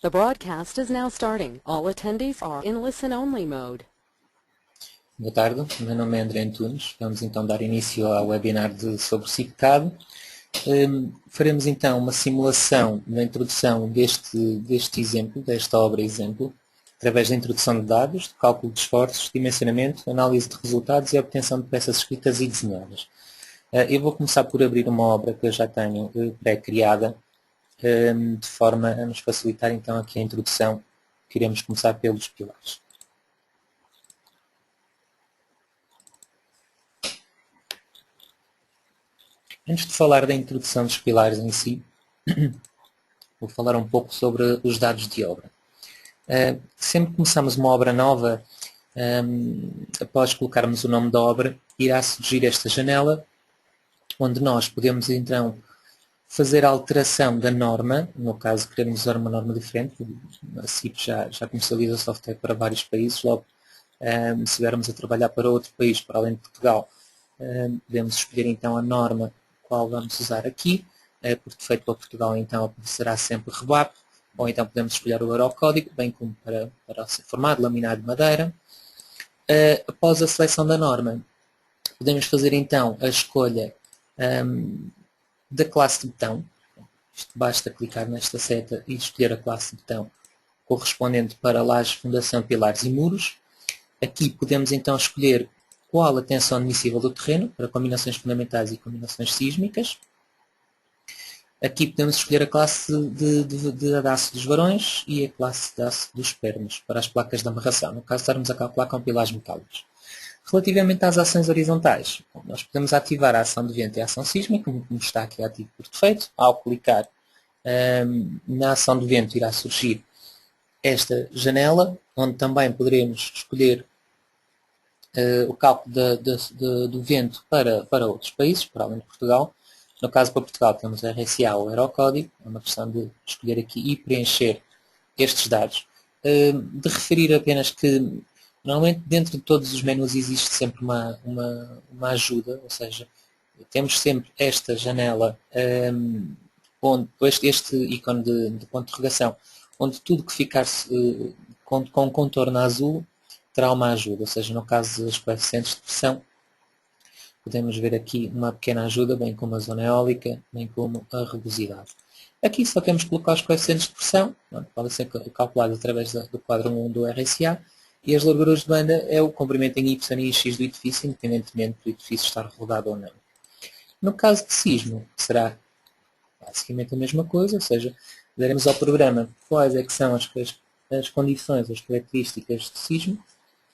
The broadcast is now starting. All attendees are in listen-only mode. Boa tarde, meu nome é André Antunes. Vamos então dar início ao webinar sobre SIGCAD. Faremos então uma simulação da introdução deste exemplo, desta obra exemplo, através da introdução de dados, de cálculo de esforços, dimensionamento, análise de resultados e obtenção de peças escritas e desenhadas. Eu vou começar por abrir uma obra que eu já tenho pré-criada, de forma a nos facilitar então aqui a introdução, que iremos começar pelos pilares. Antes de falar da introdução dos pilares em si, vou falar um pouco sobre os dados de obra. Sempre que começamos uma obra nova, após colocarmos o nome da obra, irá surgir esta janela, onde nós podemos então fazer a alteração da norma. No caso, queremos usar uma norma diferente. A CIP já comercializa software para vários países. Logo, se estivermos a trabalhar para outro país, para além de Portugal, podemos escolher então a norma qual vamos usar aqui. Por defeito para Portugal, então, será sempre REBAP, ou então podemos escolher o Eurocódigo, bem como para ser formado, laminado de madeira. Após a seleção da norma, podemos fazer então a escolha da classe de botão. Isto basta clicar nesta seta e escolher a classe de botão correspondente para lajes, fundação, pilares e muros. Aqui podemos então escolher qual a tensão admissível do terreno para combinações fundamentais e combinações sísmicas. Aqui podemos escolher a classe de aço dos varões e a classe de aço dos pernos para as placas de amarração, no caso estarmos a calcular com pilares metálicos. Relativamente às ações horizontais, nós podemos ativar a ação de vento e a ação sísmica, como está aqui ativo por defeito. Ao clicar na ação de vento irá surgir esta janela, onde também poderemos escolher o cálculo do vento para outros países, para além de Portugal. No caso para Portugal temos a RSA ou Eurocódigo, é uma questão de escolher aqui e preencher estes dados. De referir apenas que normalmente dentro de todos os menus existe sempre uma ajuda, ou seja, temos sempre esta janela, onde este ícone de ponto de interrogação, onde tudo que ficar com contorno azul terá uma ajuda, ou seja, no caso dos coeficientes de pressão, podemos ver aqui uma pequena ajuda, bem como a zona eólica, bem como a rugosidade. Aqui só temos que colocar os coeficientes de pressão, podem ser calculados através do quadro 1 do RSA, e as larguras de banda é o comprimento em Y e X do edifício, independentemente do edifício estar rodado ou não. No caso de sismo, será basicamente a mesma coisa, ou seja, daremos ao programa quais é que são as condições, as características de sismo,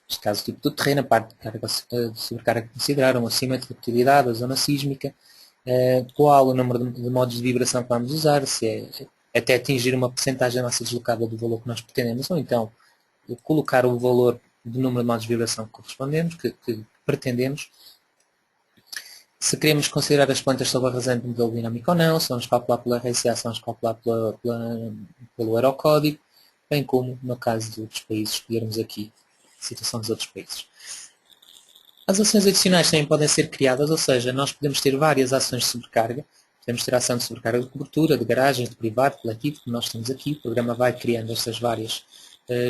neste caso o tipo do terreno, a parte de sobrecarga que consideraram, acima de repetibilidade, a zona sísmica, qual o número de modos de vibração que vamos usar, se é até atingir uma porcentagem da massa deslocada do valor que nós pretendemos, ou então colocar o valor do número de modos de vibração que correspondemos, que pretendemos. Se queremos considerar as plantas sob a razão de modelo dinâmico ou não, se vamos calcular pela RSA, se vamos calcular pelo Eurocódigo, bem como no caso de outros países, escolhermos aqui a situação dos outros países. As ações adicionais também podem ser criadas, ou seja, nós podemos ter várias ações de sobrecarga. Podemos ter a ação de sobrecarga de cobertura, de garagens, de privado, coletivo, como nós temos aqui. O programa vai criando estas várias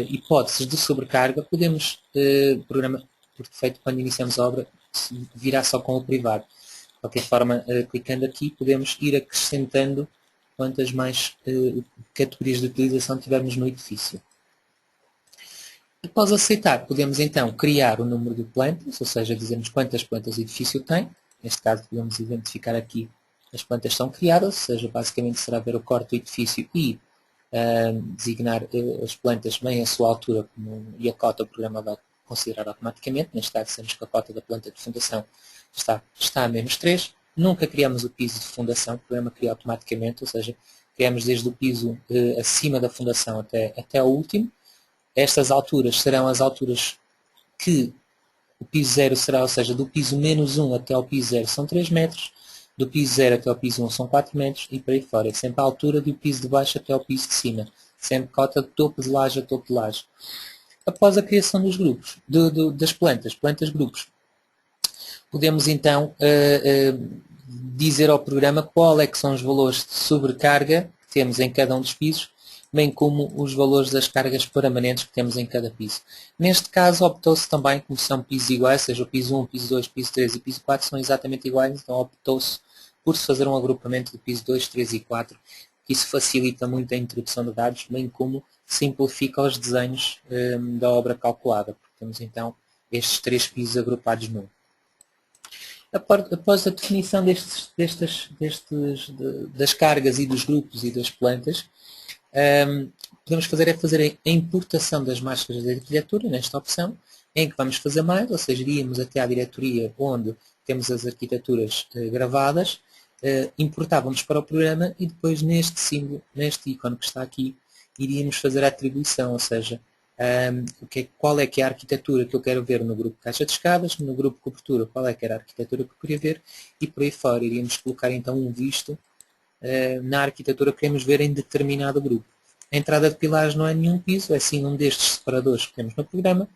hipóteses de sobrecarga. Podemos, o programa, por defeito, quando iniciamos a obra, virá só com o privado. De qualquer forma, clicando aqui, podemos ir acrescentando quantas mais categorias de utilização tivermos no edifício. Após aceitar, podemos então criar o número de plantas, ou seja, dizermos quantas plantas o edifício tem. Neste caso, podemos identificar aqui as plantas que são criadas, ou seja, basicamente será ver o corte do edifício e designar as plantas bem a sua altura e a cota o programa vai considerar automaticamente. Neste caso, sabemos que a cota da planta de fundação está a -3. Nunca criamos o piso de fundação, o programa cria automaticamente, ou seja, criamos desde o piso acima da fundação até o último. Estas alturas serão as alturas que o piso 0 será, ou seja, do piso -1 até ao piso 0 são 3 metros, do piso 0 até ao piso 1 são 4 metros e por aí fora. É sempre a altura do piso de baixo até ao piso de cima. Sempre cota de topo de laje a topo de laje. Após a criação dos grupos, das plantas grupos, podemos então dizer ao programa qual é que são os valores de sobrecarga que temos em cada um dos pisos, bem como os valores das cargas permanentes que temos em cada piso. Neste caso optou-se também, como são pisos iguais, seja o piso 1, piso 2, piso 3 e piso 4 são exatamente iguais, então optou-se por se fazer um agrupamento de piso 2, 3 e 4, que isso facilita muito a introdução de dados, bem como simplifica os desenhos da obra calculada, porque temos então estes 3 pisos agrupados num. Após a definição das cargas e dos grupos e das plantas, podemos fazer a importação das máscaras da arquitetura, nesta opção, em que vamos fazer mais, ou seja, iríamos até à diretoria onde temos as arquiteturas gravadas, importávamos para o programa e depois neste símbolo, neste ícone que está aqui, iríamos fazer a atribuição, ou seja, qual é que é a arquitetura que eu quero ver no grupo caixa de escadas, no grupo cobertura qual é que era a arquitetura que eu queria ver e por aí fora iríamos colocar então um visto na arquitetura que queremos ver em determinado grupo. A entrada de pilares não é nenhum piso, é sim um destes separadores que temos no programa,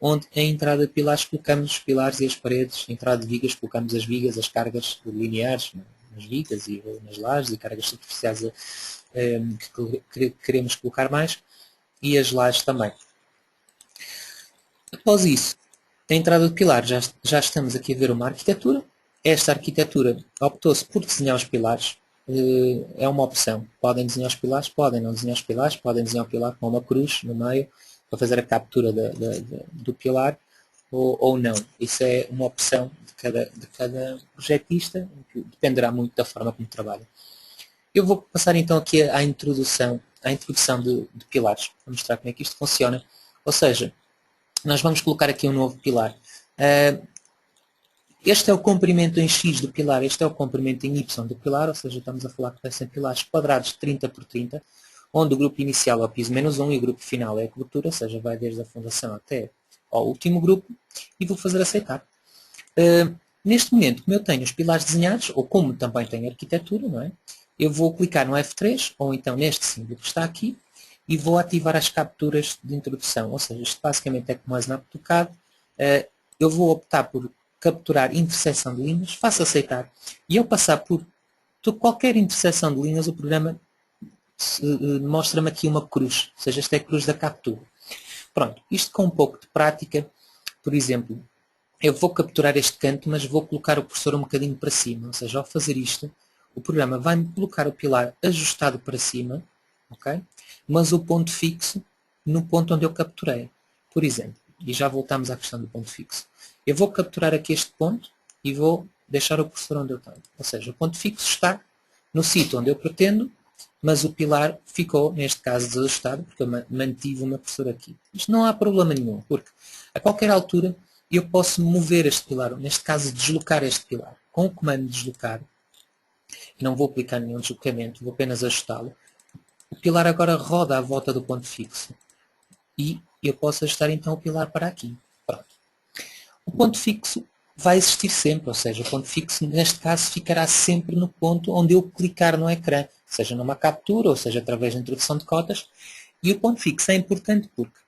onde a entrada de pilares colocamos os pilares e as paredes, a entrada de vigas colocamos as vigas, as cargas lineares nas vigas e nas lajes e cargas superficiais que queremos colocar mais e as lajes também. Após isso, a entrada de pilares, já estamos aqui a ver uma arquitetura. Esta arquitetura optou-se por desenhar os pilares. É uma opção. Podem desenhar os pilares, podem não desenhar os pilares, podem desenhar o pilar com uma cruz no meio para fazer a captura do pilar ou não. Isso é uma opção de cada projetista, que dependerá muito da forma como trabalha. Eu vou passar então aqui à introdução de pilares, para mostrar como é que isto funciona. Ou seja, nós vamos colocar aqui um novo pilar. Este é o comprimento em X do pilar, este é o comprimento em Y do pilar, ou seja, estamos a falar que vai ser pilares quadrados de 30 por 30, onde o grupo inicial é o piso menos 1 e o grupo final é a cobertura, ou seja, vai desde a fundação até ao último grupo, e vou fazer aceitar. Neste momento, como eu tenho os pilares desenhados, ou como também tenho arquitetura, não é? Eu vou clicar no F3, ou então neste símbolo que está aqui, e vou ativar as capturas de introdução, ou seja, isto basicamente é como o snap tocado. Eu vou optar por capturar interseção de linhas, faço aceitar, e ao passar por qualquer interseção de linhas, o programa mostra-me aqui uma cruz, ou seja, esta é a cruz da captura. Pronto, isto com um pouco de prática, por exemplo, eu vou capturar este canto, mas vou colocar o cursor um bocadinho para cima, ou seja, ao fazer isto, o programa vai-me colocar o pilar ajustado para cima, ok? Mas o ponto fixo no ponto onde eu capturei. Por exemplo, e já voltamos à questão do ponto fixo. Eu vou capturar aqui este ponto e vou deixar o cursor onde eu tenho. Ou seja, o ponto fixo está no sítio onde eu pretendo, mas o pilar ficou, neste caso, desajustado, porque eu mantive o meu cursor aqui. Isto não há problema nenhum, porque a qualquer altura eu posso mover este pilar, neste caso deslocar este pilar. Com o comando deslocar, não vou aplicar nenhum deslocamento, vou apenas ajustá-lo. O pilar agora roda à volta do ponto fixo. E eu posso ajustar então o pilar para aqui. Pronto. O ponto fixo vai existir sempre, ou seja, o ponto fixo neste caso ficará sempre no ponto onde eu clicar no ecrã, seja numa captura ou seja através da introdução de cotas. E o ponto fixo é importante porque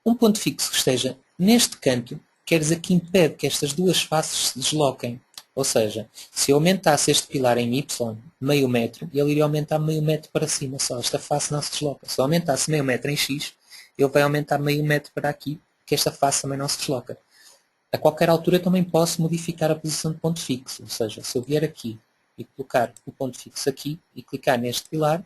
um ponto fixo que esteja neste canto quer dizer que impede que estas duas faces se desloquem. Ou seja, se eu aumentasse este pilar em Y meio metro, ele iria aumentar meio metro para cima só. Esta face não se desloca. Se eu aumentasse meio metro em X, ele vai aumentar meio metro para aqui, que esta face também não se desloca. A qualquer altura eu também posso modificar a posição de ponto fixo. Ou seja, se eu vier aqui e colocar o ponto fixo aqui e clicar neste pilar,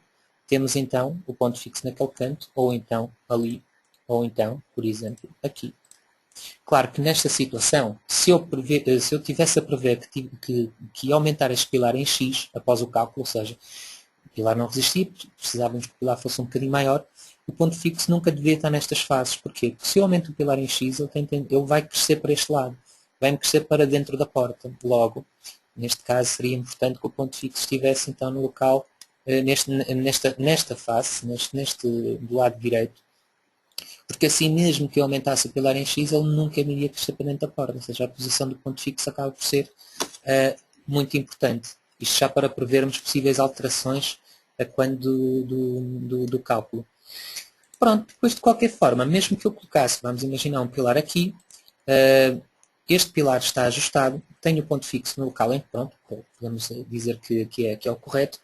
temos então o ponto fixo naquele canto, ou então ali, ou então, por exemplo, aqui. Claro que nesta situação, se eu tivesse a prever que ia aumentar este pilar em X após o cálculo, ou seja, o pilar não resistia, precisávamos que o pilar fosse um bocadinho maior, o ponto fixo nunca devia estar nestas fases. Porquê? Porque se eu aumento o pilar em X, ele vai crescer para este lado, vai-me crescer para dentro da porta. Logo, neste caso, seria importante que o ponto fixo estivesse então no local, nesta face, do lado direito, porque assim mesmo que eu aumentasse o pilar em X, ele nunca me iria crescer para dentro da porta, ou seja, a posição do ponto fixo acaba por ser muito importante. Isto já para prevermos possíveis alterações quando do cálculo. Pronto, depois de qualquer forma, mesmo que eu colocasse, vamos imaginar um pilar aqui, este pilar está ajustado, tenho o ponto fixo no local em que, pronto, podemos dizer que é o correto,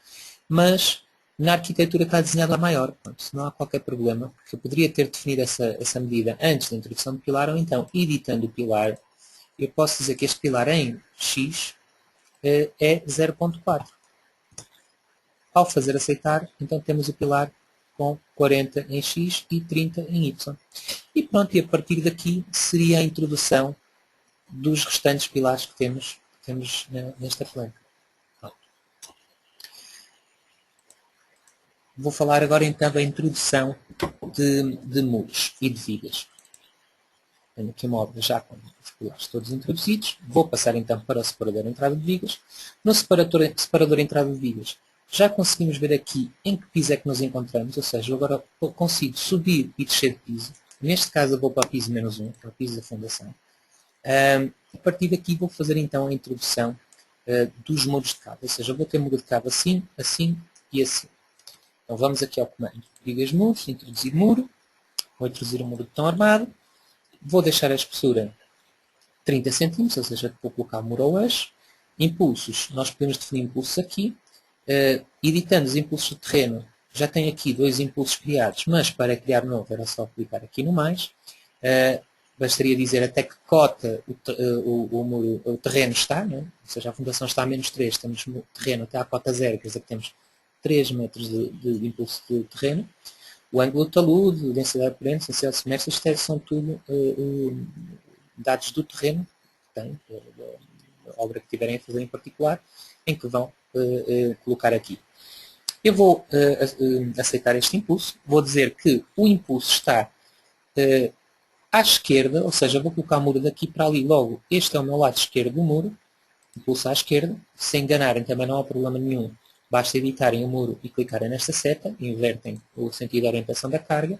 mas Na arquitetura está desenhada a maior, portanto, não há qualquer problema, porque eu poderia ter definido essa medida antes da introdução do pilar, ou então, editando o pilar, eu posso dizer que este pilar em x é 0.4. Ao fazer aceitar, então temos o pilar com 40 em x e 30 em y. E pronto, e a partir daqui seria a introdução dos restantes pilares que temos nesta planta. Pronto. Vou falar agora então da introdução de muros e de vigas. Tenho aqui uma obra já com os pilares todos introduzidos. Vou passar então para o separador de entrada de vigas. No separador de entrada de vigas, já conseguimos ver aqui em que piso é que nos encontramos, ou seja, eu agora consigo subir e descer de piso. Neste caso eu vou para o piso -1, para o piso da fundação. A partir daqui vou fazer então a introdução dos muros de cabo, ou seja, eu vou ter muro de cabo assim, assim e assim. Então vamos aqui ao comando vigas muros, introduzir muro, vou introduzir o muro de betão armado, vou deixar a espessura 30 cm, ou seja, vou colocar o muro ao eixo. Impulsos, nós podemos definir impulsos aqui. Editando os impulsos de terreno, já tenho aqui 2 impulsos criados, mas para criar novo era só clicar aqui no mais. Bastaria dizer até que cota o terreno está, né? Ou seja, a fundação está a -3, temos no terreno até à cota 0, quer dizer que temos 3 metros de impulso de terreno. O ângulo de talude, densidade de corrente, densidade de semestre, isto são tudo dados do terreno, que tem, da obra que tiverem a fazer em particular, em que vão colocar aqui. Eu vou aceitar este impulso, vou dizer que o impulso está à esquerda, ou seja, vou colocar o muro daqui para ali logo. Este é o meu lado esquerdo do muro, impulso à esquerda. Se enganarem também não há problema nenhum, basta editarem o muro e clicarem nesta seta, invertem o sentido de orientação da carga,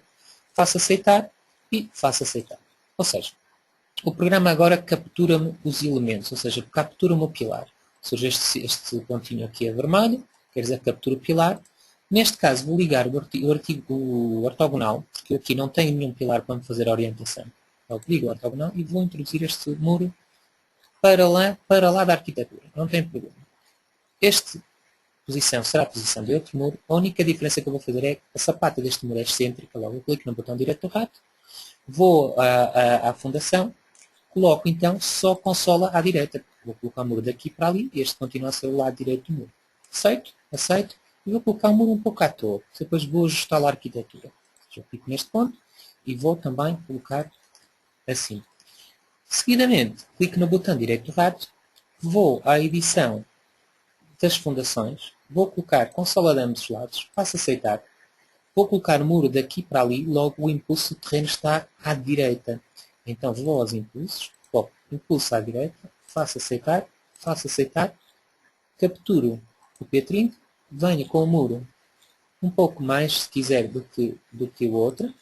faço aceitar e faço aceitar. Ou seja, o programa agora captura-me os elementos, ou seja, captura-me o pilar. Surge este pontinho aqui a vermelho, quer dizer que captura o pilar. Neste caso vou ligar o ortogonal, porque eu aqui não tenho nenhum pilar para me fazer a orientação. Então ligo o ortogonal e vou introduzir este muro para lá da arquitetura. Não tem problema. Esta posição será a posição de outro muro. A única diferença que eu vou fazer é que a sapata deste muro é excêntrica. Logo eu clico no botão direito do rato, vou à fundação, coloco então só consola à direita. Vou colocar o muro daqui para ali e este continua a ser o lado direito do muro. Aceito. E vou colocar o muro um pouco à toa. Depois vou ajustar a arquitetura. Já clico neste ponto e vou também colocar assim. Seguidamente, clico no botão direito do rato, vou à edição das fundações, vou colocar consola de ambos os lados, faço aceitar. Vou colocar o muro daqui para ali, logo o impulso do terreno está à direita. Então vou aos impulsos, coloco impulso à direita, faço aceitar, capturo o P30, venho com o muro um pouco mais, se quiser, do que o outro,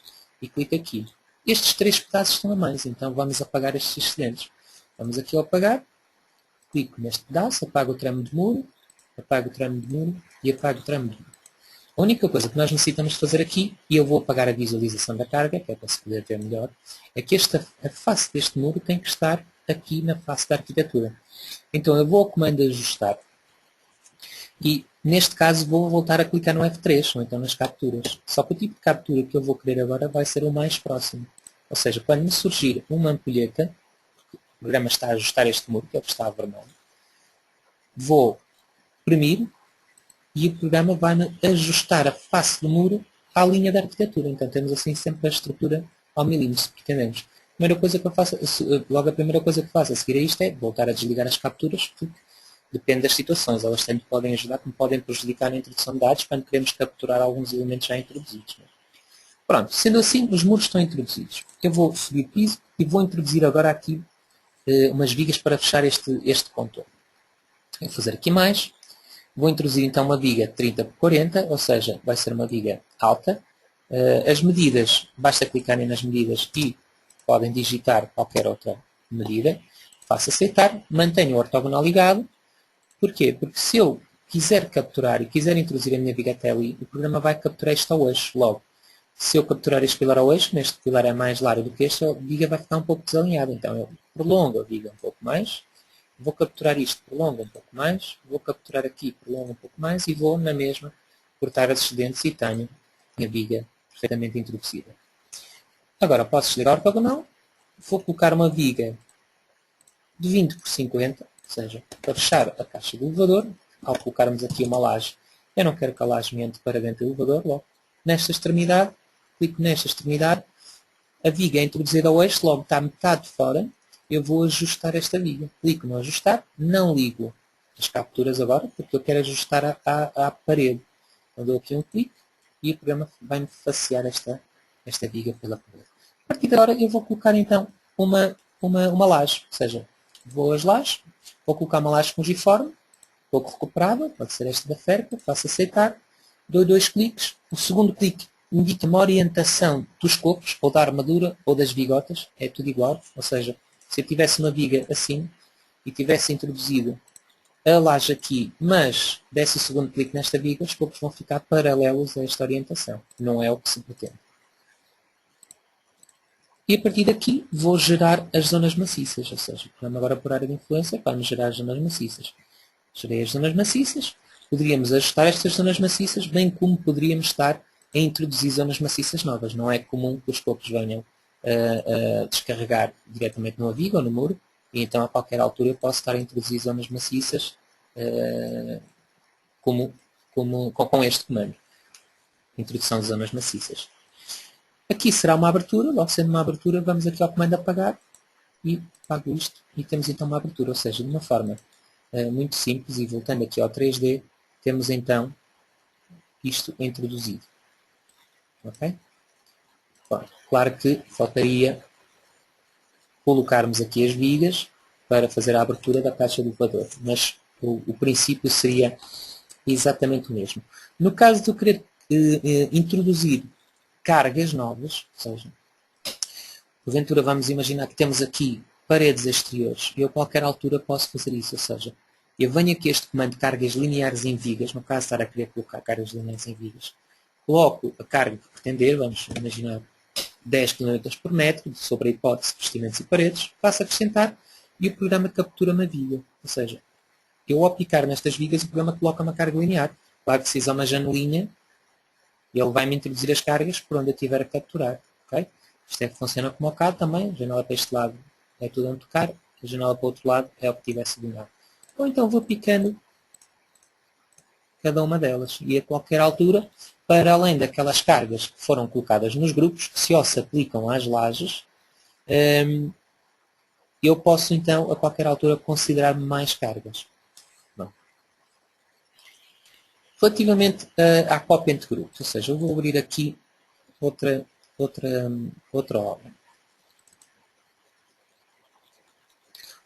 e clico aqui. Estes 3 pedaços estão a mais, então vamos apagar estes excedentes. Vamos aqui ao apagar, clico neste pedaço, apago o tramo de muro, apago o tramo de muro e apago o tramo de muro. A única coisa que nós necessitamos fazer aqui, e eu vou apagar a visualização da carga, que é para se poder ver melhor, é que a face deste muro tem que estar aqui na face da arquitetura. Então eu vou ao comando ajustar e neste caso vou voltar a clicar no F3, ou então nas capturas. Só que o tipo de captura que eu vou querer agora vai ser o mais próximo. Ou seja, quando me surgir uma ampulheta, o programa está a ajustar este muro, que é o que está a vermelho, vou imprimir e o programa vai-me ajustar a face do muro à linha da arquitetura. Então temos assim sempre a estrutura ao milímetro, se pretendemos. Logo a primeira coisa que faço a seguir a isto é voltar a desligar as capturas, porque depende das situações. Elas tanto podem ajudar como podem prejudicar na introdução de dados quando queremos capturar alguns elementos já introduzidos. Pronto, sendo assim, os muros estão introduzidos. Eu vou subir piso e vou introduzir agora aqui umas vigas para fechar este contorno. Vou fazer aqui mais. Vou introduzir então uma viga 30 por 40, ou seja, vai ser uma viga alta. As medidas, basta clicarem nas medidas e podem digitar qualquer outra medida. Faço aceitar, mantenho o ortogonal ligado. Porquê? Porque se eu quiser capturar e quiser introduzir a minha viga até ali, o programa vai capturar isto ao eixo logo. Se eu capturar este pilar ao eixo, neste pilar é mais largo do que este, a viga vai ficar um pouco desalinhada. Então eu prolongo a viga um pouco mais, vou capturar isto, prolongo um pouco mais, vou capturar aqui, prolongo um pouco mais e vou na mesma cortar as excedentes e tenho a viga perfeitamente introduzida. Agora posso desligar o ortogonal, vou colocar uma viga de 20 por 50, ou seja, para fechar a caixa do elevador. Ao colocarmos aqui uma laje, eu não quero que a laje me entre para dentro do elevador, logo nesta extremidade, clico nesta extremidade, a viga é introduzida ao eixo, logo está metade de fora, eu vou ajustar esta viga. Clico no ajustar, não ligo as capturas agora, porque eu quero ajustar à parede. Então dou aqui um clique e o programa vai-me facear esta viga pela parede. A partir de agora eu vou colocar então uma laje, ou seja, vou às lajes, vou colocar uma laje fungiforme, pouco recuperável, pode ser esta da Ferca, faço aceitar, dou 2 cliques, o segundo clique indica-me a orientação dos copos, ou da armadura, ou das vigotas, é tudo igual, ou seja, se eu tivesse uma viga assim, e tivesse introduzido a laje aqui, mas desse o segundo clique nesta viga, os copos vão ficar paralelos a esta orientação, não é o que se pretende. E a partir daqui vou gerar as zonas maciças, ou seja, o programa agora por área de influência vai-me gerar as zonas maciças. Gerei as zonas maciças, poderíamos ajustar estas zonas maciças, bem como poderíamos estar a introduzir zonas maciças novas. Não é comum que os copos venham a descarregar diretamente numa viga ou no muro, e então a qualquer altura eu posso estar a introduzir zonas maciças com este comando. Introdução de zonas maciças. Aqui será uma abertura, logo sendo uma abertura, vamos aqui ao comando apagar e apago isto e temos então uma abertura, ou seja, de uma forma muito simples, e voltando aqui ao 3D, temos então isto introduzido. Ok? Bom, claro que faltaria colocarmos aqui as vigas para fazer a abertura da caixa do elevador, mas o princípio seria exatamente o mesmo. No caso de eu querer introduzir cargas novas, ou seja, porventura vamos imaginar que temos aqui paredes exteriores e eu a qualquer altura posso fazer isso, ou seja, eu venho aqui este comando de cargas lineares em vigas, no caso de estar a querer colocar cargas lineares em vigas, coloco a carga que pretender, vamos imaginar 10 km por metro, sobre a hipótese de vestimentos e paredes, faço acrescentar e o programa captura-me a viga, ou seja, eu ao picar nestas vigas o programa coloca uma carga linear, claro que se fizer uma janelinha, ele vai-me introduzir as cargas por onde eu estiver a capturar. Okay? Isto é que funciona como o CAD também. A janela para este lado é tudo onde tocar. A janela para o outro lado é o que tiver sublinhado. Ou então vou picando cada uma delas. E a qualquer altura, para além daquelas cargas que foram colocadas nos grupos, que só se aplicam às lajes, eu posso então a qualquer altura considerar mais cargas. Relativamente à cópia entre grupos, ou seja, eu vou abrir aqui outra obra.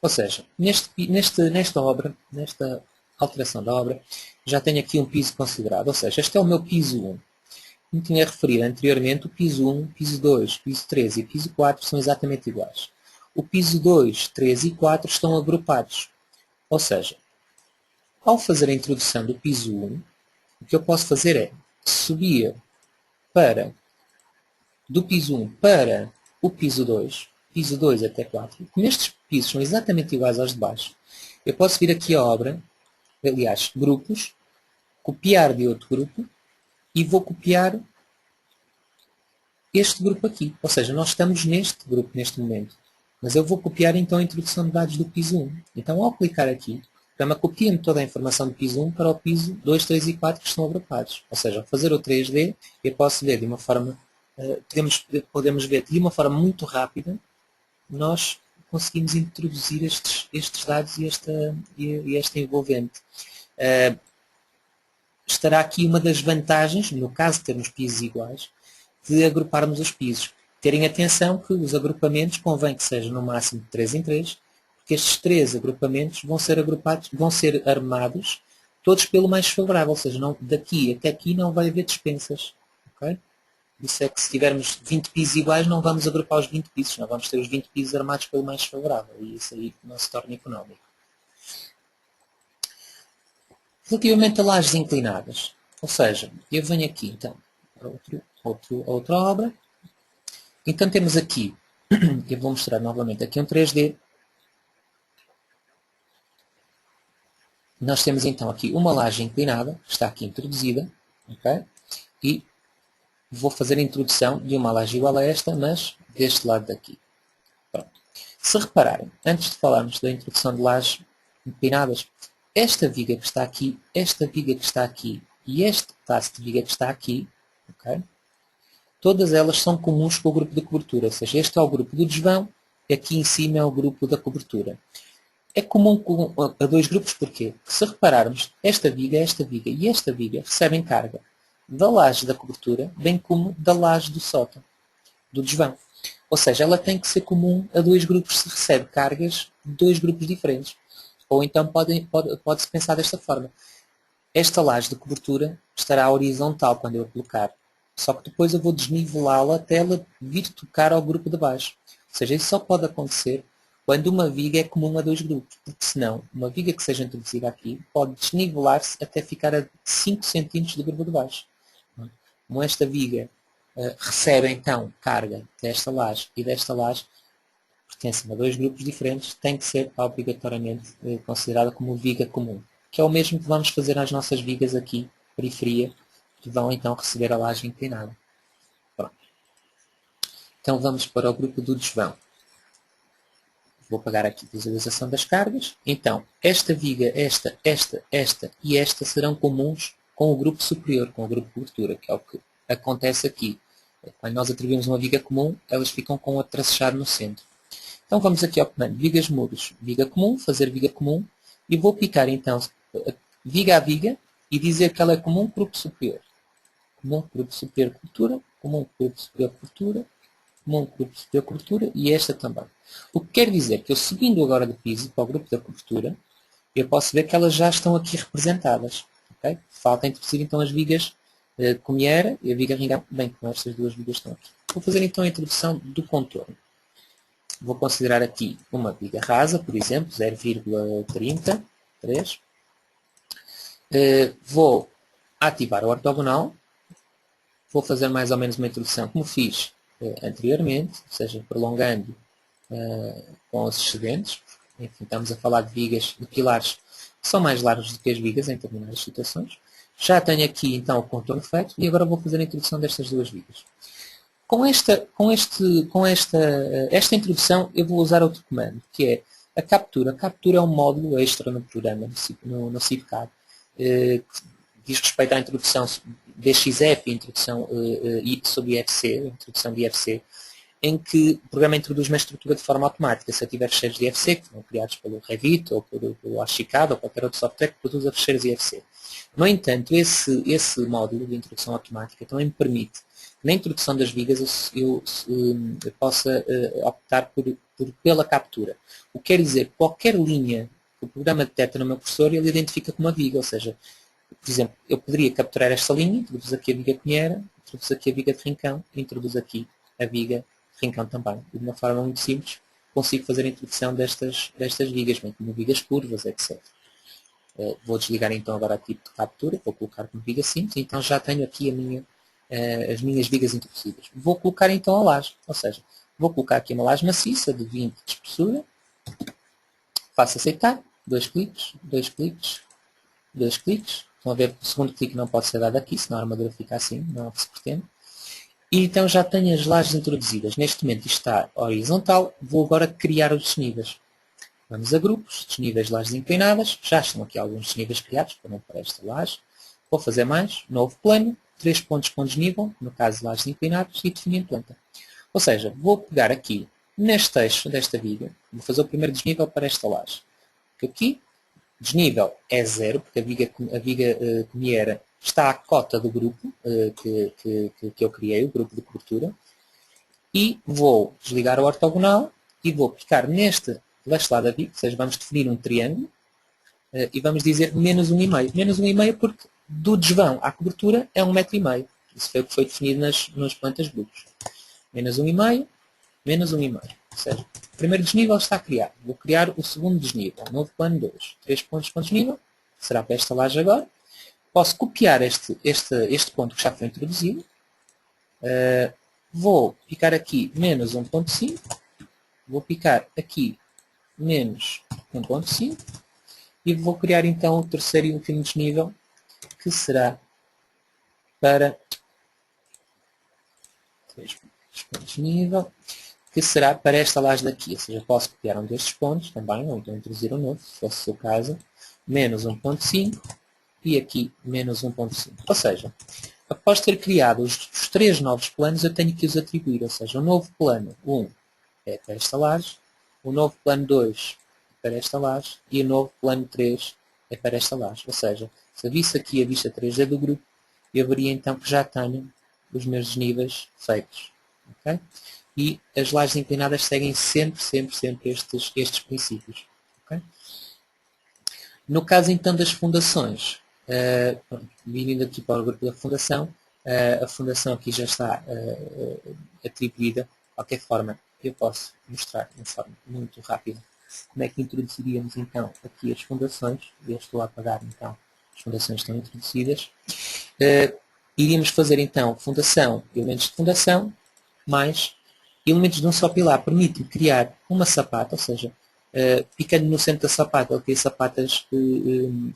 Ou seja, nesta obra, nesta alteração da obra, já tenho aqui um piso considerado. Ou seja, este é o meu piso 1. Como tinha referido anteriormente, o piso 1, piso 2, piso 3 e piso 4 são exatamente iguais. O piso 2, 3 e 4 estão agrupados. Ou seja, ao fazer a introdução do piso 1, o que eu posso fazer é subir do piso 1 para o piso 2 até 4. Como estes pisos são exatamente iguais aos de baixo, eu posso vir aqui a obra, aliás, grupos, copiar de outro grupo e vou copiar este grupo aqui. Ou seja, nós estamos neste grupo neste momento, mas eu vou copiar então a introdução de dados do piso 1. Então, ao clicar aqui, o programa copia-me toda a informação do piso 1 para o piso 2, 3 e 4 que estão agrupados. Ou seja, ao fazer o 3D, eu posso ver de uma forma, podemos ver de uma forma muito rápida, nós conseguimos introduzir estes dados e esta envolvente. Estará aqui uma das vantagens, no caso de termos pisos iguais, de agruparmos os pisos. Terem atenção que os agrupamentos convém que sejam no máximo de 3 em 3, porque estes 3 agrupamentos vão ser agrupados, vão ser armados todos pelo mais favorável, ou seja, daqui até aqui não vai haver dispensas. Okay? Isso é que se tivermos 20 pisos iguais, não vamos agrupar os 20 pisos, não vamos ter os 20 pisos armados pelo mais favorável, e isso aí não se torna económico. Relativamente a lajes inclinadas, ou seja, eu venho aqui então para outra obra, então temos aqui, eu vou mostrar novamente aqui um 3D, nós temos então aqui uma laje inclinada, que está aqui introduzida, ok? E vou fazer a introdução de uma laje igual a esta, mas deste lado daqui. Pronto. Se repararem, antes de falarmos da introdução de lajes empinadas, esta viga que está aqui, esta viga que está aqui e este pedaço de viga que está aqui, ok? Todas elas são comuns com o grupo de cobertura, ou seja, este é o grupo do desvão e aqui em cima é o grupo da cobertura. É comum a dois grupos porquê? Porque se repararmos, esta viga e esta viga recebem carga da laje da cobertura, bem como da laje do sótão, do desvão. Ou seja, ela tem que ser comum a dois grupos se recebe cargas de dois grupos diferentes. Ou então pode-se pensar desta forma. Esta laje de cobertura estará horizontal quando eu a colocar. Só que depois eu vou desnivelá-la até ela vir tocar ao grupo de baixo. Ou seja, isso só pode acontecer quando uma viga é comum a dois grupos. Porque senão, uma viga que seja introduzida aqui pode desnivelar-se até ficar a 5 cm do grupo de baixo. Como esta viga recebe então carga desta laje e desta laje, pertencem a dois grupos diferentes, tem que ser obrigatoriamente considerada como viga comum. Que é o mesmo que vamos fazer às nossas vigas aqui, periferia, que vão então receber a laje inclinada. Pronto. Então vamos para o grupo do desvão. Vou apagar aqui a visualização das cargas. Então, esta viga, esta e esta serão comuns com o grupo superior, com o grupo de cobertura, que é o que acontece aqui. Quando nós atribuímos uma viga comum, elas ficam com a traçar no centro. Então vamos aqui ao comando vigas muros, viga comum, fazer viga comum, e vou picar então viga a viga e dizer que ela é comum grupo superior. Comum grupo superior cobertura, comum grupo superior cobertura, comum grupo superior cobertura e esta também. O que quer dizer que eu subindo agora do piso para o grupo da cobertura, eu posso ver que elas já estão aqui representadas. Okay? Falta introduzir então as vigas como era e a viga ringão, bem como estas duas vigas estão aqui. Vou fazer então a introdução do contorno. Vou considerar aqui uma viga rasa, por exemplo, 0,33. Vou ativar o ortogonal. Vou fazer mais ou menos uma introdução como fiz anteriormente, ou seja, prolongando com os excedentes. Enfim, estamos a falar de vigas, de pilares que são mais largos do que as vigas em determinadas situações. Já tenho aqui então o contorno feito e agora vou fazer a introdução destas duas vigas. Com esta introdução eu vou usar outro comando, que é a captura. A captura é um módulo extra no programa, no CIPCAD, que diz respeito à introdução DXF, a introdução sobre IFC, a introdução de IFC, em que o programa introduz uma estrutura de forma automática. Se eu tiver fecheiros de IFC, que foram criados pelo Revit ou pelo Archicad ou qualquer outro software que produza fecheiros IFC. No entanto, esse módulo de introdução automática também me permite na introdução das vigas eu possa optar pela captura. O que quer dizer que qualquer linha que o programa detecta no meu cursor, ele identifica como uma viga. Ou seja, por exemplo, eu poderia capturar esta linha, introduz aqui a viga cunheira, introduz aqui a viga de rincão, e introduz aqui a viga de rincão também. E de uma forma muito simples, consigo fazer a introdução destas vigas, bem como vigas curvas, etc. Vou desligar então agora o tipo de captura, vou colocar como viga simples, então já tenho aqui as minhas vigas introduzidas. Vou colocar então a laje, ou seja, vou colocar aqui uma laje maciça de 20 de espessura, faço aceitar, 2 cliques, 2 cliques, 2 cliques, estão a ver que o segundo clique não pode ser dado aqui, senão a armadura fica assim, não é o que se pretende. E então já tenho as lajes introduzidas. Neste momento isto está horizontal, vou agora criar os desníveis. Vamos a grupos, desníveis de lajes inclinadas, já estão aqui alguns desníveis criados para esta laje. Vou fazer mais, novo plano, 3 pontos com desnível, no caso de lajes inclinadas, e definir planta. Ou seja, vou pegar aqui neste eixo desta viga, vou fazer o primeiro desnível para esta laje. Aqui, desnível é 0, porque a viga cunheira está à cota do grupo que eu criei, o grupo de cobertura. E vou desligar o ortogonal e vou clicar neste lado da viga, ou seja, vamos definir um triângulo e vamos dizer menos 1,5. Menos 1,5 porque do desvão à cobertura é 1,5 m. Isso foi o que foi definido nas plantas grupos. Menos 1,5, menos 1,5. Ou seja, o primeiro desnível está criado. Vou criar o segundo desnível. Novo plano 2. 3 pontos com desnível. Será para esta laje agora. Posso copiar este ponto que já foi introduzido. Vou picar aqui menos 1,5. Vou picar aqui menos 1,5. E vou criar então o terceiro e último desnível, que será para 3 pontos de nível, que será para esta laje daqui. Ou seja, posso copiar um destes pontos também, ou então introduzir um novo, se fosse o seu caso, menos 1.5 e aqui menos 1.5. Ou seja, após ter criado os 3 novos planos, eu tenho que os atribuir. Ou seja, o novo plano 1 é para esta laje, o novo plano 2 é para esta laje e o novo plano 3 é para esta laje. Ou seja, se eu visse aqui a vista 3D do grupo, eu veria então que já tenho os meus desníveis feitos. Okay? E as lajes inclinadas seguem sempre estes princípios. Okay? No caso então das fundações, vindo aqui para o grupo da fundação, a fundação aqui já está atribuída. De qualquer forma, eu posso mostrar de uma forma muito rápida como é que introduziríamos então aqui as fundações. Eu estou a apagar então, as fundações estão introduzidas. Iríamos fazer então fundação, elementos de fundação, mais elementos de um só pilar. Permite criar uma sapata, ou seja, picando no centro da sapata, ele cria sapatas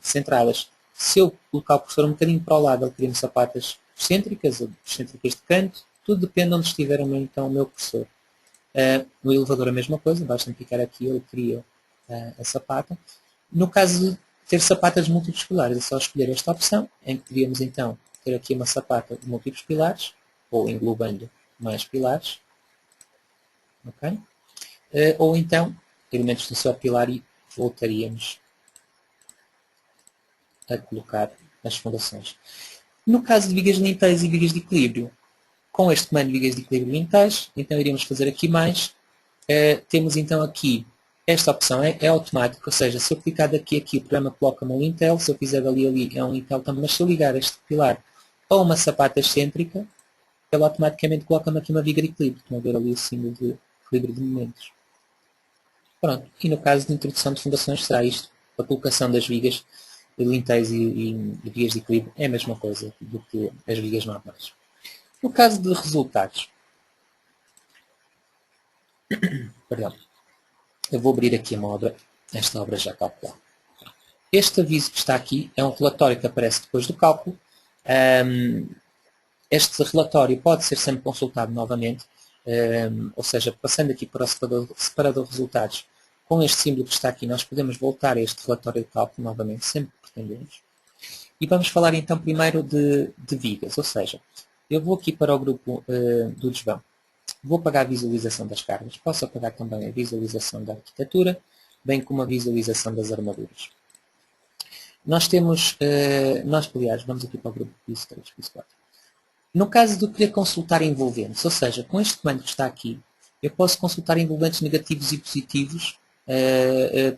centradas. Se eu colocar o cursor um bocadinho para o lado, ele cria sapatas excêntricas, ou excêntricas de canto, tudo depende de onde estiver então, o meu cursor. No elevador a mesma coisa, basta picar aqui, ele cria a sapata. No caso de ter sapatas de múltiplos pilares, é só escolher esta opção, em que podíamos então ter aqui uma sapata de múltiplos pilares, ou englobando mais pilares. Okay? Ou então, elementos do seu pilar e voltaríamos a colocar as fundações. No caso de vigas de linteiros e vigas de equilíbrio, com este comando de vigas de equilíbrio e linteiros, então iríamos fazer aqui mais. Temos então aqui, esta opção é automática, ou seja, se eu clicar daqui a aqui, o programa coloca-me um lintel, se eu fizer dali a ali é um lintel também, mas se eu ligar este pilar a uma sapata excêntrica, ele automaticamente coloca-me aqui uma viga de equilíbrio. Estão a ver ali o símbolo de equilíbrio de momentos. Pronto, e no caso de introdução de fundações será isto, a colocação das vigas, linteiros e vigas de equilíbrio é a mesma coisa do que as vigas normais. No caso de resultados, perdão, eu vou abrir aqui uma obra, esta obra já calculada. Este aviso que está aqui é um relatório que aparece depois do cálculo. Este relatório pode ser sempre consultado novamente, ou seja, passando aqui para o separador de resultados, com este símbolo que está aqui, nós podemos voltar a este relatório de cálculo novamente, sempre que pretendemos. E vamos falar então primeiro de vigas, ou seja, eu vou aqui para o grupo do desvão. Vou apagar a visualização das cargas, posso apagar também a visualização da arquitetura, bem como a visualização das armaduras. Nós temos, aliás, vamos aqui para o grupo piso 3, piso 4. No caso de querer consultar envolventes, ou seja, com este comando que está aqui, eu posso consultar envolventes negativos e positivos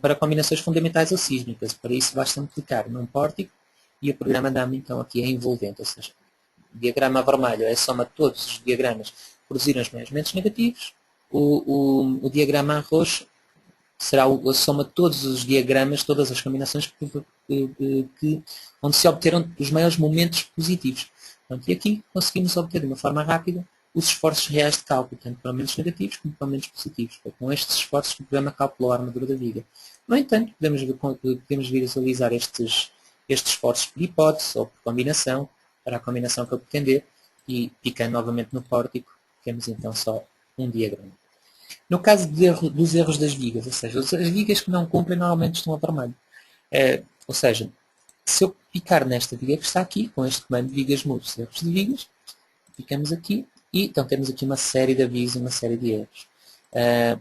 para combinações fundamentais ou sísmicas. Para isso basta-me clicar num pórtico e o programa dá-me então aqui a envolvente, ou seja, o diagrama vermelho é a soma de todos os diagramas que produziram os measuramentos negativos, o diagrama roxo será a soma de todos os diagramas, todas as combinações onde se obteram os maiores momentos positivos. Pronto, e aqui conseguimos obter de uma forma rápida os esforços reais de cálculo, tanto para momentos negativos como para momentos positivos. Foi com estes esforços que o programa calculou a armadura da viga. No entanto, podemos visualizar estes esforços por hipótese ou por combinação, para a combinação que eu pretender, e picando novamente no pórtico, temos então só um diagrama. No caso dos erros das vigas, ou seja, as vigas que não cumprem normalmente estão a vermelho. Ou seja, se eu picar nesta viga que está aqui, com este comando vigas mudos, erros de vigas, picamos aqui e então temos aqui uma série de avisos e uma série de erros.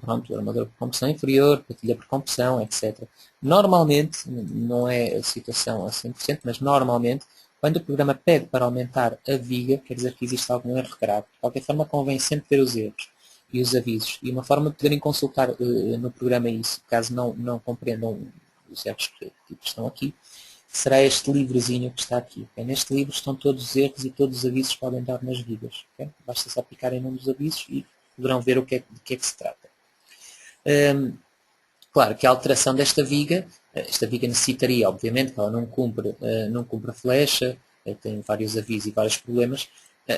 Pronto, armadura por compressão inferior, patilha por compressão, etc. Normalmente, não é a situação a 100%, mas normalmente, quando o programa pede para aumentar a viga, quer dizer que existe algum erro grave. De qualquer forma, convém sempre ver os erros e os avisos. E uma forma de poderem consultar no programa isso, caso não compreendam os erros que estão aqui, será este livrozinho que está aqui. Okay? Neste livro estão todos os erros e todos os avisos que podem dar nas vigas. Okay? Basta só picar em um dos avisos e poderão ver de que é que se trata. Claro que a alteração desta viga, esta viga necessitaria, obviamente, que ela não cumpre a flecha, tem vários avisos e vários problemas,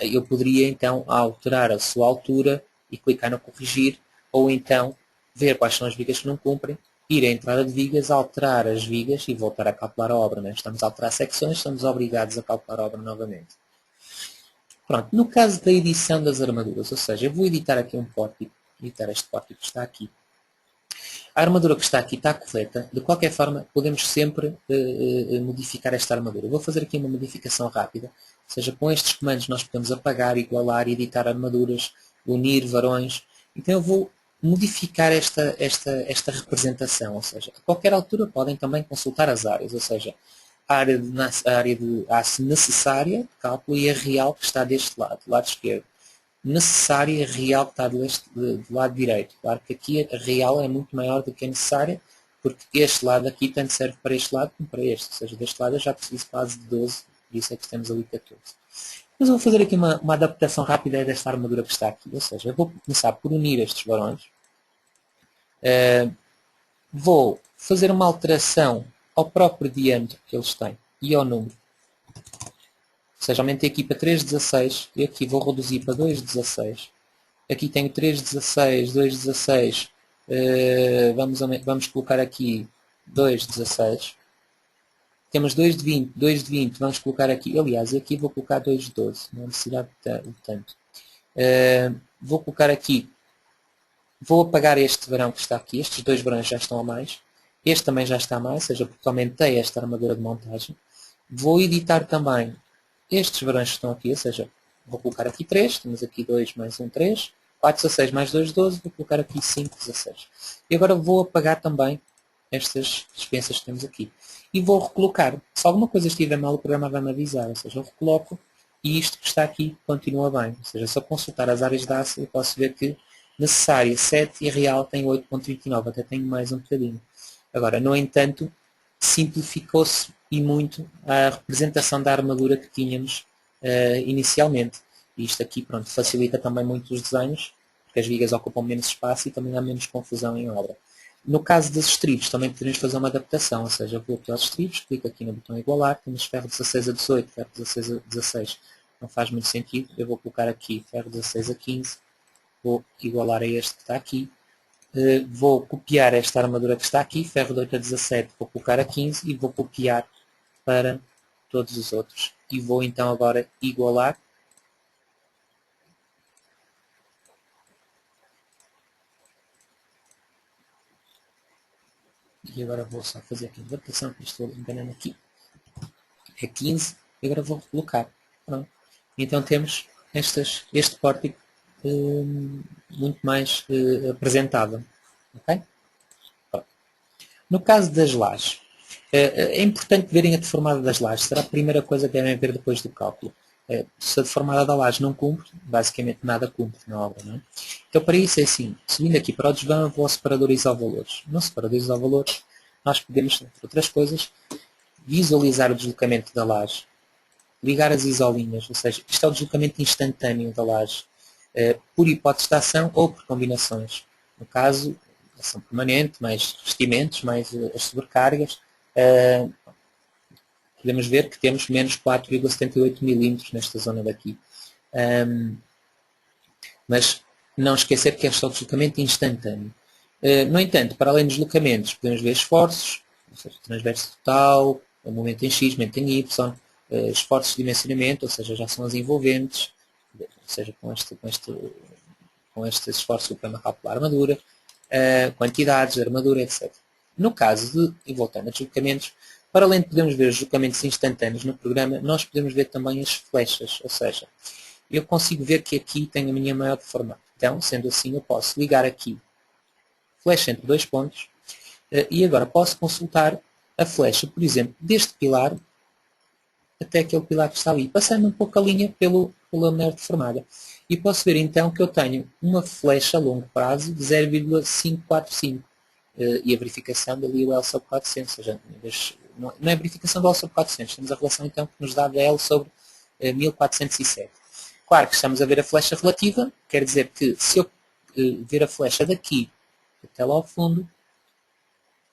eu poderia então alterar a sua altura e clicar no corrigir, ou então ver quais são as vigas que não cumprem, ir à entrada de vigas, alterar as vigas e voltar a calcular a obra. Né? Estamos a alterar secções, estamos obrigados a calcular a obra novamente. Pronto, no caso da edição das armaduras, ou seja, eu vou editar aqui um pórtico, editar este pórtico que está aqui. A armadura que está aqui está correta, de qualquer forma podemos sempre modificar esta armadura. Vou fazer aqui uma modificação rápida, ou seja, com estes comandos nós podemos apagar, igualar, editar armaduras, unir varões. Então eu vou modificar esta representação, ou seja, a qualquer altura podem também consultar as áreas, ou seja, a área de necessária de cálculo e a real que está deste lado, do lado esquerdo. Necessária e real que está do lado direito. Claro que aqui a real é muito maior do que a necessária, porque este lado aqui tanto serve para este lado como para este. Ou seja, deste lado eu já preciso quase de 12, por isso é que temos ali 14. Mas eu vou fazer aqui uma adaptação rápida desta armadura que está aqui. Ou seja, eu vou começar por unir estes varões. Vou fazer uma alteração ao próprio diâmetro que eles têm e ao número. Ou seja, aumentei aqui para 3,16 e aqui vou reduzir para 2,16. Aqui tenho 3,16, 2,16. Vamos colocar aqui 2,16. Temos 2 de 20, 2 de 20. Vamos colocar aqui, aliás, aqui vou colocar 2 de 12. Não há necessidade de tanto. Vou colocar aqui, vou apagar este varão que está aqui. Estes dois varões já estão a mais. Este também já está a mais, ou seja, porque aumentei esta armadura de montagem. Vou editar também estes varões que estão aqui, ou seja, vou colocar aqui 3, temos aqui 2 mais 1, 3, 4, 16 mais 2, 12, vou colocar aqui 5, 16. E agora vou apagar também estas dispensas que temos aqui. E vou recolocar. Se alguma coisa estiver mal, o programa vai-me avisar, ou seja, eu recoloco e isto que está aqui continua bem. Ou seja, se eu consultar as áreas de ACE, eu posso ver que necessária 7 e real tem 8.29, até tenho mais um bocadinho. Agora, no entanto, simplificou-se e muito a representação da armadura que tínhamos inicialmente. E isto aqui, pronto, facilita também muito os desenhos, porque as vigas ocupam menos espaço e também há menos confusão em obra. No caso dos estribos, também podemos fazer uma adaptação, ou seja, vou aqui aos estribos, clico aqui no botão igualar, temos ferro 16 a 18, ferro 16 a 16, não faz muito sentido, eu vou colocar aqui ferro 16 a 15, vou igualar a este que está aqui, vou copiar esta armadura que está aqui, ferro de 8 a 17, vou colocar a 15 e vou copiar para todos os outros. E vou então agora igualar. E agora vou só fazer aqui a adaptação, que estou enganando aqui. É 15, e agora vou colocar. Pronto. Então temos este pórtico muito mais apresentável. Okay? No caso das lajes, é importante verem a deformada das lajes. Será a primeira coisa que devem ver depois do cálculo. Se a deformada da laje não cumpre, basicamente nada cumpre na obra. Não é? Então para isso é assim, subindo aqui para o desvão, vou ao separador isovalores. No separador isovalores, nós podemos, entre outras coisas, visualizar o deslocamento da laje, ligar as isolinhas, ou seja, isto é o deslocamento instantâneo da laje, por hipótese de ação ou por combinações. No caso, ação permanente, mais revestimentos, mais as sobrecargas, podemos ver que temos menos 4,78 milímetros nesta zona daqui. Mas não esquecer que este é o deslocamento instantâneo. No entanto, para além dos deslocamentos, podemos ver esforços, ou seja, transverso total, momento em X, momento em Y, esforços de dimensionamento, ou seja, já são as envolventes, ou seja, com este esforço para calcular a armadura, quantidades de armadura, etc. No caso de, e voltando a deslocamentos, para além de podermos ver os deslocamentos instantâneos no programa, nós podemos ver também as flechas, ou seja, eu consigo ver que aqui tenho a minha maior deformada. Então, sendo assim, eu posso ligar aqui flecha entre dois pontos e agora posso consultar a flecha, por exemplo, deste pilar até aquele pilar que está ali, passando um pouco a linha pela maior deformada. E posso ver então que eu tenho uma flecha a longo prazo de 0,545 e a verificação dali o L sobre 400, ou seja, não é a verificação do L sobre 400, temos a relação então que nos dá de L sobre 1407. Claro que estamos a ver a flecha relativa, quer dizer que se eu ver a flecha daqui até lá ao fundo,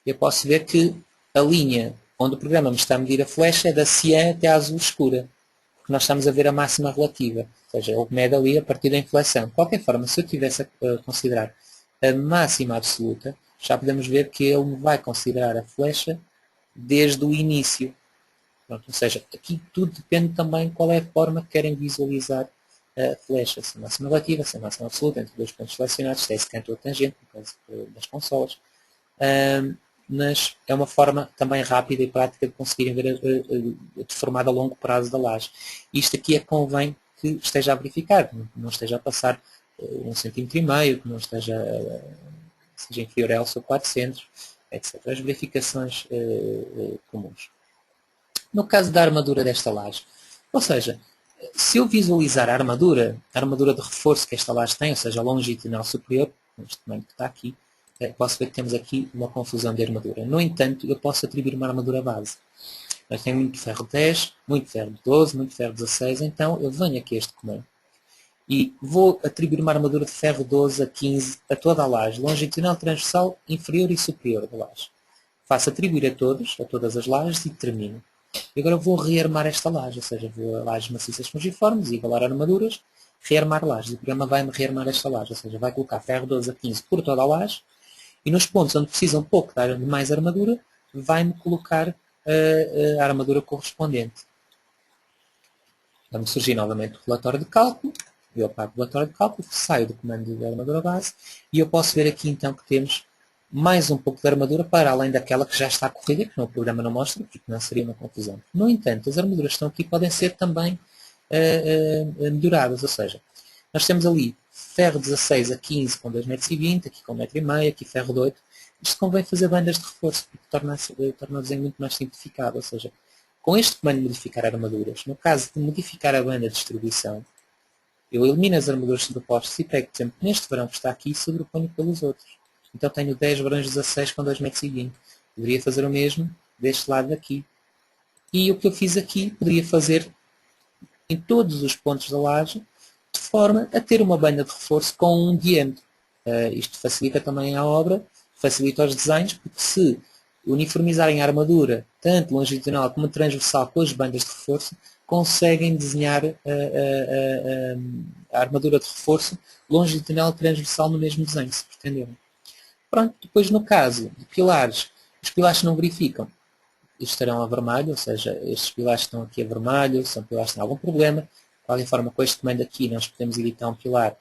eu posso ver que a linha onde o programa me está a medir a flecha é da cian até à azul escura, porque nós estamos a ver a máxima relativa, ou seja, ele mede ali a partir da inflexão. De qualquer forma, se eu tivesse a considerar a máxima absoluta, já podemos ver que ele me vai considerar a flecha desde o início. Pronto, ou seja, aqui tudo depende também qual é a forma que querem visualizar flecha sem máxima relativa, sem máxima absoluta, entre dois pontos selecionados, se é secante ou tangente, no caso das consolas. Mas é uma forma também rápida e prática de conseguirem ver a deformada a longo prazo da laje. Isto aqui é que convém que esteja a verificar, não esteja a passar 1,5 cm, que não esteja seja inferior a L sobre 400, etc. As verificações comuns. No caso da armadura desta laje, ou seja, se eu visualizar a armadura de reforço que esta laje tem, ou seja, a longitudinal superior, neste tamanho que está aqui, posso ver que temos aqui uma confusão de armadura. No entanto, eu posso atribuir uma armadura base. Nós temos muito ferro 10, muito ferro 12, muito ferro 16, então eu venho aqui a este comando e vou atribuir uma armadura de ferro 12 a 15 a toda a laje, longitudinal, transversal, inferior e superior da laje. Faço atribuir a todas as lajes e termino. E agora vou rearmar esta laje, ou seja, vou a lajes maciças fungiformes, igualar armaduras, rearmar lajes. O programa vai-me rearmar esta laje, ou seja, vai colocar ferro 12 a 15 por toda a laje, e nos pontos onde precisa um pouco de mais armadura, vai-me colocar a armadura correspondente. Vai-me surgir novamente o relatório de cálculo, eu apago o relatório de cálculo, saio do comando de armadura base, e eu posso ver aqui então que temos mais um pouco de armadura para além daquela que já está corrida, que o programa não mostra, porque não seria uma confusão. No entanto, as armaduras que estão aqui podem ser também melhoradas, ou seja, nós temos ali ferro 16 a 15 com 2,20 m, aqui com 1,5 m, aqui ferro de 8. Isto convém fazer bandas de reforço, porque torna o desenho muito mais simplificado, ou seja, com este comando de modificar armaduras, no caso de modificar a banda de distribuição, eu elimino as armaduras sobrepostas e pego, por exemplo, neste varão que está aqui e sobreponho pelos outros. Então tenho 10 varões 16 com 2,20 m. Poderia fazer o mesmo deste lado aqui. E o que eu fiz aqui, poderia fazer em todos os pontos da laje, de forma a ter uma banda de reforço com um diâmetro. Isto facilita também a obra, facilita os desenhos, porque se uniformizarem a armadura, tanto longitudinal como transversal, com as bandas de reforço, conseguem desenhar a armadura de reforço longitudinal e transversal no mesmo desenho, se pretenderem. Pronto, depois no caso de pilares, os pilares não verificam, estarão a vermelho, ou seja, estes pilares estão aqui a vermelho, são pilares que têm algum problema. De qualquer forma, com este comando aqui nós podemos editar um pilar.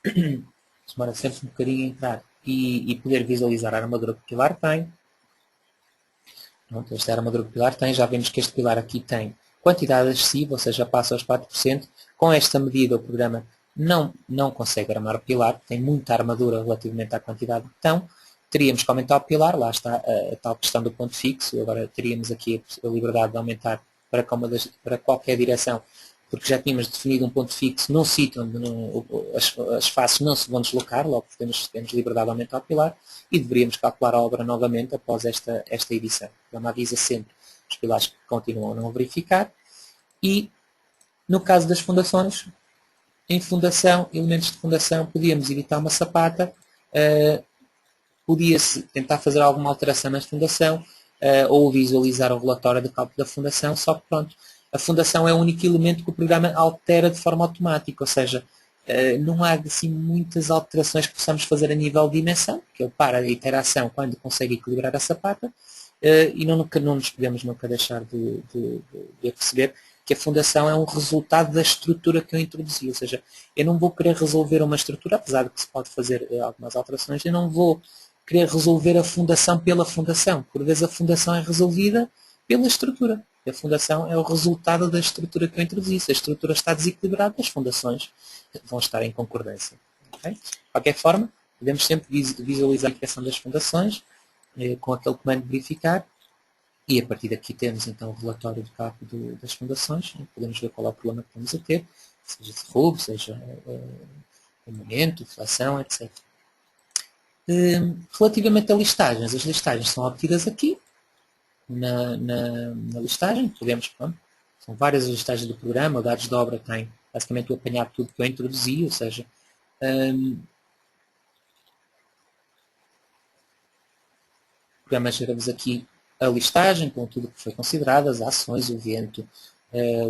Demora sempre um bocadinho a entrar e poder visualizar a armadura que o pilar tem. Pronto, esta é a armadura que o pilar tem. Já vemos que este pilar aqui tem quantidade excessiva, ou seja, passa aos 4%. Com esta medida o programa não consegue armar o pilar, tem muita armadura relativamente à quantidade de botão. Teríamos que aumentar o pilar, lá está a tal questão do ponto fixo, agora teríamos aqui a liberdade de aumentar para qualquer direção, porque já tínhamos definido um ponto fixo num sítio onde as faces não se vão deslocar, logo temos liberdade de aumentar o pilar e deveríamos calcular a obra novamente após esta edição. O programa avisa sempre os pilares que continuam a não verificar e, no caso das fundações, em fundação, elementos de fundação, podíamos editar uma sapata, podia-se tentar fazer alguma alteração na fundação ou visualizar o relatório de cálculo da fundação, só que pronto, a fundação é o único elemento que o programa altera de forma automática, ou seja, não há assim muitas alterações que possamos fazer a nível de dimensão, que ele para a iteração quando consegue equilibrar a sapata, e não nos podemos nunca deixar de perceber que a fundação é um resultado da estrutura que eu introduzi, ou seja, eu não vou querer resolver uma estrutura, apesar de que se pode fazer algumas alterações, eu não vou querer resolver a fundação pela fundação. Por vezes a fundação é resolvida pela estrutura. A fundação é o resultado da estrutura que eu introduzi. Se a estrutura está desequilibrada, as fundações vão estar em concordância. Okay? De qualquer forma, podemos sempre visualizar a criação das fundações com aquele comando de verificar. E a partir daqui temos então o relatório de cálculo das fundações. Podemos ver qual é o problema que estamos a ter, seja derrubo, seja momento, flexão, etc. Relativamente a listagens, as listagens são obtidas aqui, na listagem. Podemos, pronto, são várias listagens do programa, o dados de obra tem basicamente o apanhado de tudo que eu introduzi, ou seja, o programa gera-vos aqui a listagem com tudo o que foi considerado, as ações, o vento,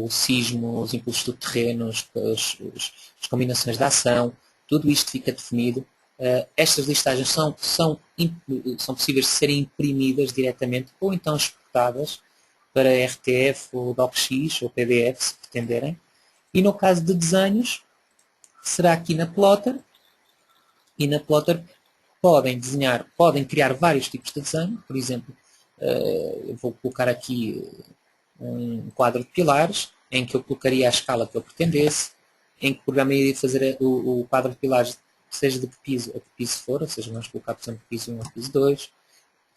o sismo, os impulsos do terreno, as combinações de ação, tudo isto fica definido. Estas listagens são possíveis de serem imprimidas diretamente ou então exportadas para RTF ou DocX ou PDF, se pretenderem. E no caso de desenhos, será aqui na Plotter, e na Plotter podem desenhar, podem criar vários tipos de desenho. Por exemplo, eu vou colocar aqui um quadro de pilares, em que eu colocaria a escala que eu pretendesse, em que o programa iria fazer o quadro de pilares, seja de que piso a que piso for, ou seja, vamos colocar, por exemplo, piso 1 ou piso 2,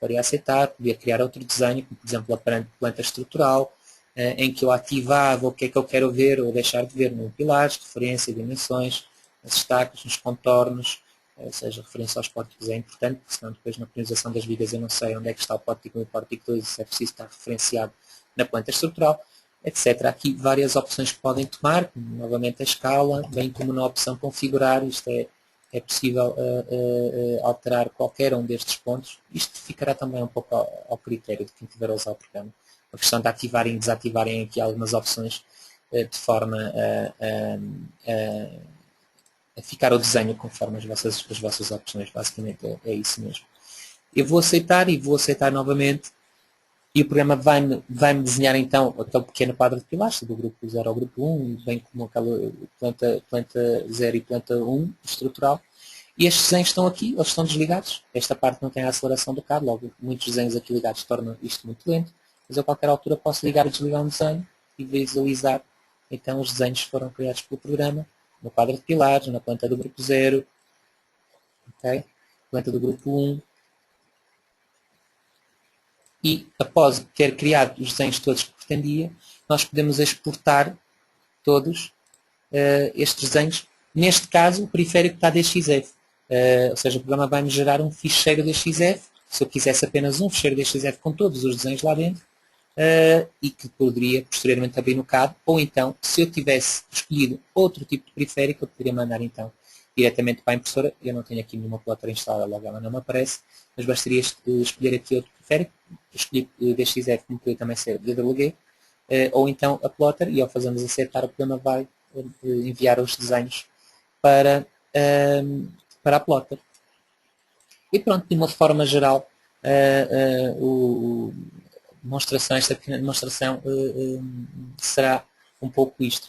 poderia aceitar, podia criar outro desenho, como por exemplo a planta estrutural, em que eu ativava o que é que eu quero ver ou deixar de ver no pilares, referência, dimensões, as estacas, nos contornos, ou seja, referência aos pórticos é importante, porque senão depois na organização das vigas eu não sei onde é que está o pórtico 1 e o pórtico 2, isso é preciso estar referenciado na planta estrutural, etc. Há aqui várias opções que podem tomar, como novamente a escala, bem como na opção configurar, isto é possível alterar qualquer um destes pontos. Isto ficará também um pouco ao critério de quem tiver a usar o programa. A questão de ativarem e desativarem aqui algumas opções de forma a ficar o desenho conforme as vossas opções. Basicamente é isso mesmo. Eu vou aceitar e vou aceitar novamente. E o programa vai-me desenhar então aquele pequeno quadro de pilares, do grupo 0 ao grupo 1, bem como aquela planta 0 e planta 1 estrutural. E estes desenhos estão aqui, eles estão desligados. Esta parte não tem a aceleração do cabo, logo muitos desenhos aqui ligados tornam isto muito lento. Mas eu a qualquer altura posso ligar e desligar um desenho e visualizar. Então os desenhos foram criados pelo programa, no quadro de pilares, na planta do grupo 0, okay? Planta do grupo 1. E após ter criado os desenhos todos que pretendia, nós podemos exportar todos estes desenhos. Neste caso, o periférico está DXF. Ou seja, o programa vai-me gerar um ficheiro DXF. Se eu quisesse apenas um ficheiro DXF com todos os desenhos lá dentro, e que poderia posteriormente abrir no CAD, ou então, se eu tivesse escolhido outro tipo de periférico, eu poderia mandar então diretamente para a impressora. Eu não tenho aqui nenhuma plotter instalada, logo ela não me aparece, mas bastaria escolher aqui outro periférico, escolhi DXF, como podia também ser DWG, ou então a plotter, e ao fazermos aceitar, o programa vai enviar os desenhos para a plotter. E pronto, de uma forma geral, esta pequena demonstração será um pouco isto.